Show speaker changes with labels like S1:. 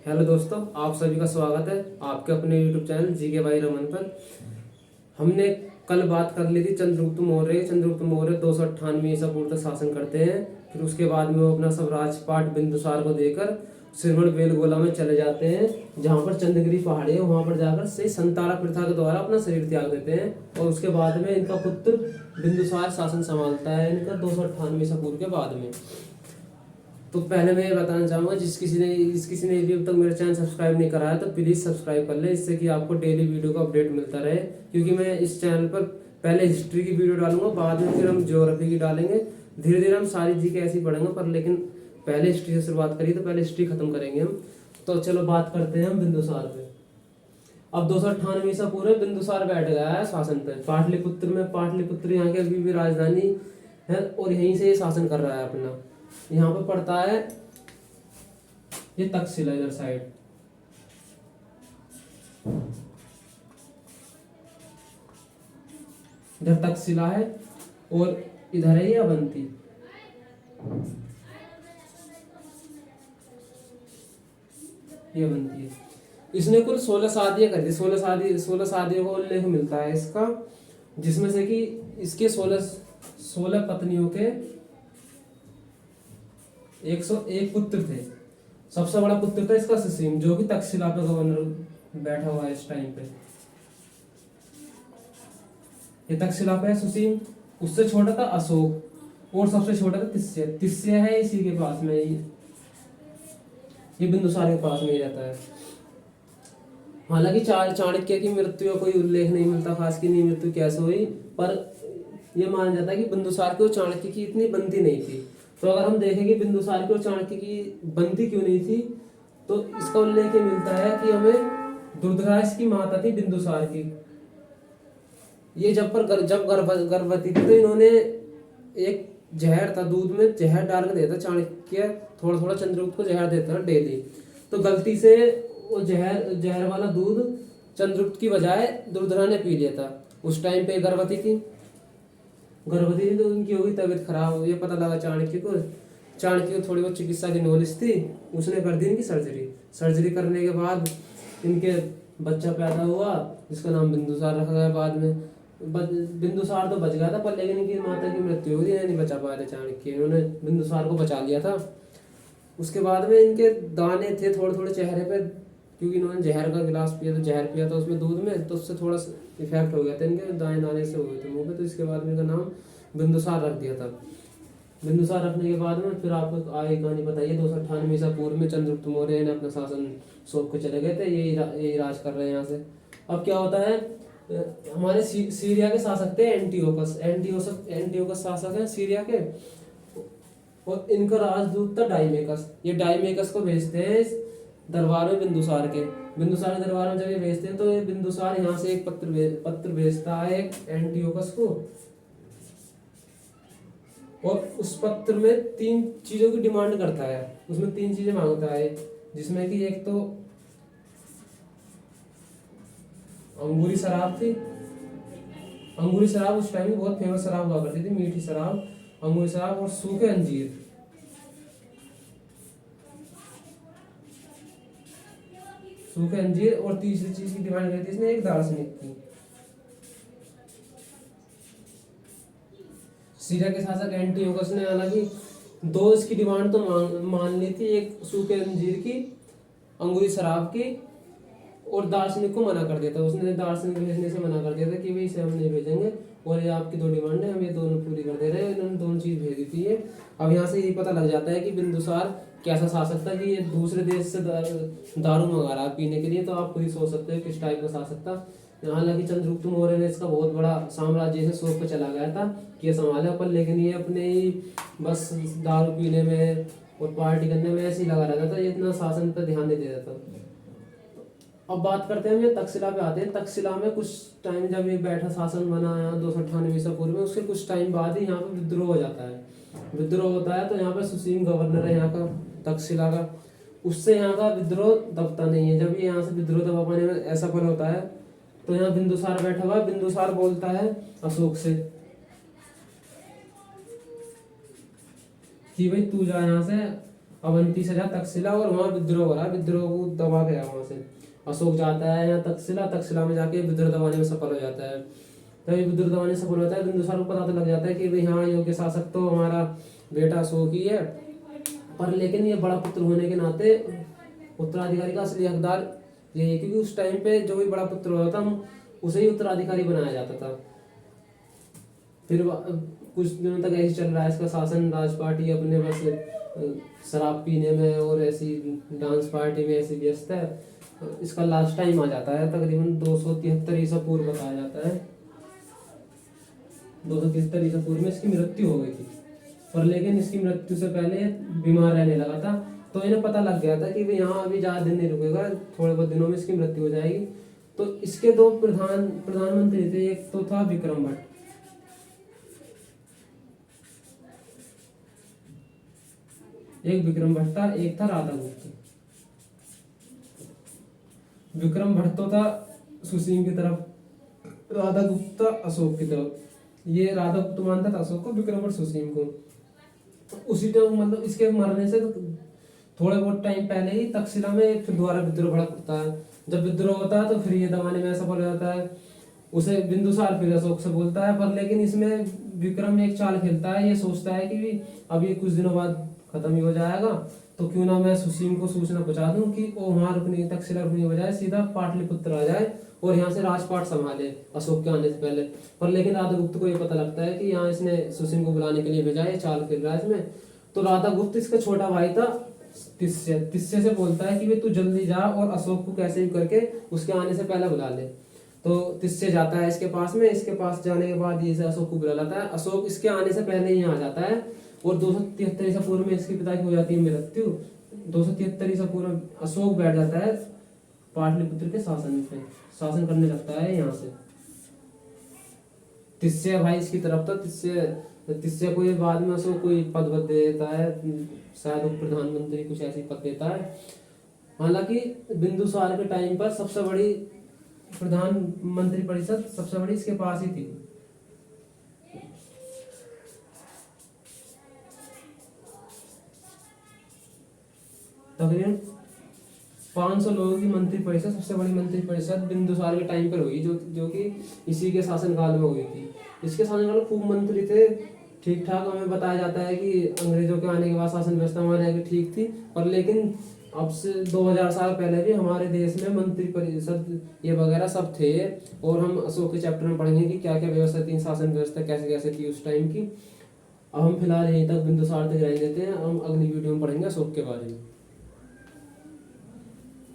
S1: Hello दोस्तों, आप सभी का स्वागत है आपके अपने यूट्यूब चैनल जीके भाई रमन पर। हमने कल बात कर ली थी चंद्रगुप्त मौर्य 298 ईसा पूर्व तक शासन करते हैं। फिर उसके बाद में वो अपना सब राजपाट बिंदुसार को देकर श्रवण बेलगोला में चले जाते हैं, जहाँ पर चंद्रगिरी पहाड़ी है। वहाँ पर जाकर से संतारा प्रथा के द्वारा अपना शरीर त्याग देते हैं और उसके बाद में इनका पुत्र बिंदुसार शासन संभालता है इनका 298 ईसा पूर्व के बाद में। तो पहले मैं ये बताना चाहूँगा, जिस किसी ने अभी तक मेरा चैनल सब्सक्राइब नहीं करा है तो प्लीज़ सब्सक्राइब कर ले, इससे कि आपको डेली वीडियो का अपडेट मिलता रहे। क्योंकि मैं इस चैनल पर पहले हिस्ट्री की वीडियो डालूंगा, बाद में फिर हम ज्योग्राफी की डालेंगे। धीरे धीरे हम सारी जी के ऐसे ही पढ़ेंगे, पर लेकिन पहले हिस्ट्री से शुरुआत करिए तो पहले हिस्ट्री खत्म करेंगे हम। तो चलो बात करते हैं हम बिंदुसार पे। अब 298 ईसा पूर्व बिंदुसार बैठ गया है शासन पे पाटलिपुत्र में। पाटलिपुत्र यहाँ की अभी भी राजधानी है और यहीं से ये शासन कर रहा है अपना। यहाँ पे पड़ता है ये तक्षशिला, इधर साइड इधर तक्षशिला है और इधर है ये अवंती। ये अवंती है। इसने कुल 16 शादियां कर दी। 16 शादियों का उल्लेख मिलता है इसका, जिसमें से कि इसके 16 पत्नियों के 101 पुत्र थे। सबसे बड़ा पुत्र था इसका सुसीम, जो कि तक्षशिला पे गवर्नर बैठा हुआ है इस टाइम पे। ये तक्षशिला पे है सुसीम। उससे छोटा था अशोक और सबसे छोटा था तिस्या। तिस्या है इसी के पास में, ये बिंदुसार के पास में ही रहता है। हालांकि चाणक्य की मृत्यु का कोई उल्लेख नहीं मिलता, खास की नहीं मृत्यु कैसे हुई, पर यह माना जाता है कि बिंदुसार की और चाणक्य की इतनी बनती नहीं थी। तो अगर हम देखें कि बिंदुसार की और चाणक्य की बनती क्यों नहीं थी, तो इसका उल्लेख ये मिलता है कि हमें दुर्धराज की माता थी बिंदुसार की। ये जब गर्भवती थी तो इन्होंने एक जहर था, दूध में जहर डाल के देता चाणक्य, थोड़ा थोड़ा चंद्रगुप्त को जहर देता है डेली। तो गलती से वो जहर वाला दूध चंद्रगुप्त की बजाय दुर्धरा ने पी लिया था। उस टाइम पे गर्भवती थी तो उनकी होगी तबीयत खराब। ये पता लगा चाणक्य को थोड़ी बहुत चिकित्सा की नॉलेज थी, उसने कर दी इनकी सर्जरी करने के बाद इनके बच्चा पैदा हुआ, जिसका नाम बिंदुसार रखा गया। बाद में बिंदुसार तो बच गया था, पर लेकिन इनकी माता की मृत्यु हो गई, नहीं बचा पाए थे चाणक्य। इन्होंने बिंदुसार को बचा लिया था। उसके बाद में इनके दाने थे थोड़े थोड़े चेहरे पे, क्योंकि इन्होंने जहर का गिलास जहर पिया था उसमें दूध में, तो उससे थोड़ा इफेक्ट हो गया था इनके दाने से हुए थे मुंह पे। तो इसके बाद में इनका नाम बिंदुसार रख दिया था। बिंदुसार रखने के बाद में फिर आपको आगे कहानी बताइए। 298 ईसा पूर्व में चंद्रगुप्त मौर्य ने अपना शासन सौंप के चले गए थे। यही राज कर रहे हैं यहाँ से। अब क्या होता है, हमारे सीरिया के शासक थे एंटियोकस शासक है सीरिया के, और इनका राजदूत था डाइमेकस। ये डाइमेकस को भेजते हैं दरबार में बिंदुसार के दरबार में जब ये भेजते हैं तो ये बिंदुसार यहाँ से एक पत्र भेजता है एक एंटियोकस को, और उस पत्र में 3 चीजों की डिमांड करता है। उसमें 3 चीजें मांगता है, जिसमें कि एक तो अंगूरी शराब थी। अंगूरी शराब उस टाइम में बहुत फेमस शराब हुआ करती थी, मीठी शराब, अंगूरी शराब और सूखे अंजीर। और तीसरी चीज की डिमांड करती थी इसने एक दार्शनिक की। सीरिया के शासक एंटियोकस ने हालांकि 2 इसकी डिमांड तो मान ली थी, एक सूखे अंजीर की, अंगूरी शराब की, और दार्शनिक को मना कर दिया था। उसने दार्शनिक भेजने से मना कर दिया था कि भाई इसे हम नहीं भेजेंगे, और ये आपकी 2 डिमांड है, हम ये दोनों पूरी कर दे रहे हैं। इन्होंने 2 चीज भेज दी थी ये। अब यहाँ से ये पता लग जाता है कि बिंदुसार कैसा शासक था, कि ये दूसरे देश से दारू मंगा रहा है पीने के लिए। तो आप खुद ही सोच सकते हो किस टाइप का शासक था। हालांकि चंद्रगुप्त मौर्य ने इसका बहुत बड़ा साम्राज्य से सौंप पे चला गया था कि ये संभाले, पर लेकिन ये अपने ही बस दारू पीने में और पार्टी करने में ऐसे ही लगा रहता था, ये इतना शासन पर ध्यान नहीं देता था। अब बात करते हैं, ये तक्षशिला पे आते हैं। तक्षशिला में कुछ टाइम जब ये बैठा शासन बना यहाँ 298 ईसा पूर्व में, उसके कुछ टाइम बाद ही यहाँ पे विद्रोह हो जाता है। विद्रोह होता है तो यहाँ पे सुसीम गवर्नर है यहाँ का तक्षशिला का, उससे यहाँ का विद्रोह दबता नहीं है। जब ये यहाँ से विद्रोह दबा पाने में असफल होता है तो यहाँ बिंदुसार बैठा हुआ है। बिंदुसार बोलता है अशोक से कि भाई तू जा यहाँ से, अवंती से जा तक्षशिला और वहाँ विद्रोह हो रहा है, विद्रोह को दबा गया वहाँ से। अशोक जाता है यहाँ तक्षशिला, तक्षशिला में जाके विद्रोह दबाने में सफल हो जाता है। तभी विद्रोह दबाने में सफल होता है, बिंदुसार को पता तो लग जाता है कि भाई हाँ योग्य शासक तो हमारा बेटा अशोक ही है, पर लेकिन ये बड़ा पुत्र होने के नाते उत्तराधिकारी का असली हकदार ये है, क्योंकि उस टाइम पे जो भी बड़ा पुत्र होता था उसे ही उत्तराधिकारी बनाया जाता था। फिर कुछ दिनों तक ऐसे चल रहा है इसका शासन, राज पार्टी अपने बस शराब पीने में और ऐसी डांस पार्टी में ऐसी व्यस्त है। इसका लास्ट टाइम आ जाता है तकरीबन 273 ईसा पूर्व बताया जाता है। 273 ईसा पूर्व में इसकी मृत्यु हो गई थी, पर लेकिन इसकी मृत्यु से पहले बीमार रहने लगा था, तो इन्हें पता लग गया था कि भाई यहाँ अभी ज़्यादा दिन नहीं रुकेगा, थोड़े बहुत दिनों में इसकी मृत्यु हो जाएगी। तो इसके दो प्रधानमंत्री थे, एक तो था विक्रम भट्ट, एक विक्रम भट्ट था, एक था राधा गुप्त। विक्रम भट्ट तो था सुसीम की तरफ, राधा गुप्त था अशोक की तरफ। ये राधा गुप्त मानता था अशोक को, विक्रम भट्ट सुसीम को। उसी टाइम मतलब इसके मरने से थोड़े बहुत टाइम पहले ही तक्षशिला में फिर दोबारा विद्रोह भड़क उठता है। जब विद्रोह होता है तो फिर ये दबाने में सफल हो जाता है, उसे बिंदुसार फिर अशोक से बोलता है, पर लेकिन इसमें विक्रम एक चाल खेलता है। ये सोचता है कि अब ये कुछ दिनों बाद खत्म ही हो जाएगा, तो क्यों ना मैं सुसीम को सूचना पहुंचा दूं कि वो वहां रुकने तक्षशिला रुकने के बजाय सीधा पाटलिपुत्र आ जाए और यहाँ से राजपाट संभाले अशोक के आने से पहले। पर लेकिन राधागुप्त को ये पता लगता है कि यहाँ इसने सुसीम को बुलाने के लिए भेजा है, चाल खेल रहा है इसमें। तो राधागुप्त इसका छोटा भाई था तिस्से से बोलता है कि वे तू जल्दी जा और अशोक को कैसे भी करके उसके आने से पहले बुला ले। तो तिस्से जाता है इसके पास में, इसके पास जाने के बाद ये अशोक को बुला लाता है। अशोक इसके आने से पहले ही यहाँ जाता है और 273 ईसा पूर्व में इसके पिता की हो जाती है मृत्यु। 273 ईसा पूर्व में अशोक बैठ जाता है पाटलिपुत्र के शासन पे, शासन करने लगता है यहाँ से। तिस्से भाई इसकी तरफ था, तिस्से को ये बाद में अशोक कोई पद दे देता है, शायद उप प्रधानमंत्री कुछ ऐसी पद देता है। हालांकि बिंदुसार के टाइम पर सबसे बड़ी प्रधानमंत्री परिषद सबसे बड़ी इसके पास ही थी। तकरीबन 500 लोगों की मंत्री परिषद, सबसे बड़ी मंत्री परिषद बिंदुसार के टाइम पर हुई, जो कि इसी के शासनकाल में हुई थी। इसके शासनकाल में खूब मंत्री थे, ठीक ठाक। हमें बताया जाता है कि अंग्रेजों के आने के बाद शासन व्यवस्था हमारे यहाँ की ठीक थी, पर लेकिन अब से 2000 साल पहले भी हमारे देश में मंत्री परिषद ये वगैरह सब थे। और हम अशोक के चैप्टर में पढ़ेंगे कि क्या क्या व्यवस्था थी, शासन व्यवस्था कैसे कैसे थी उस टाइम की। अब हम फिलहाल यहीं तक बिंदुसार तक रह देते हैं, हम अगली वीडियो में पढ़ेंगे अशोक के बारे में।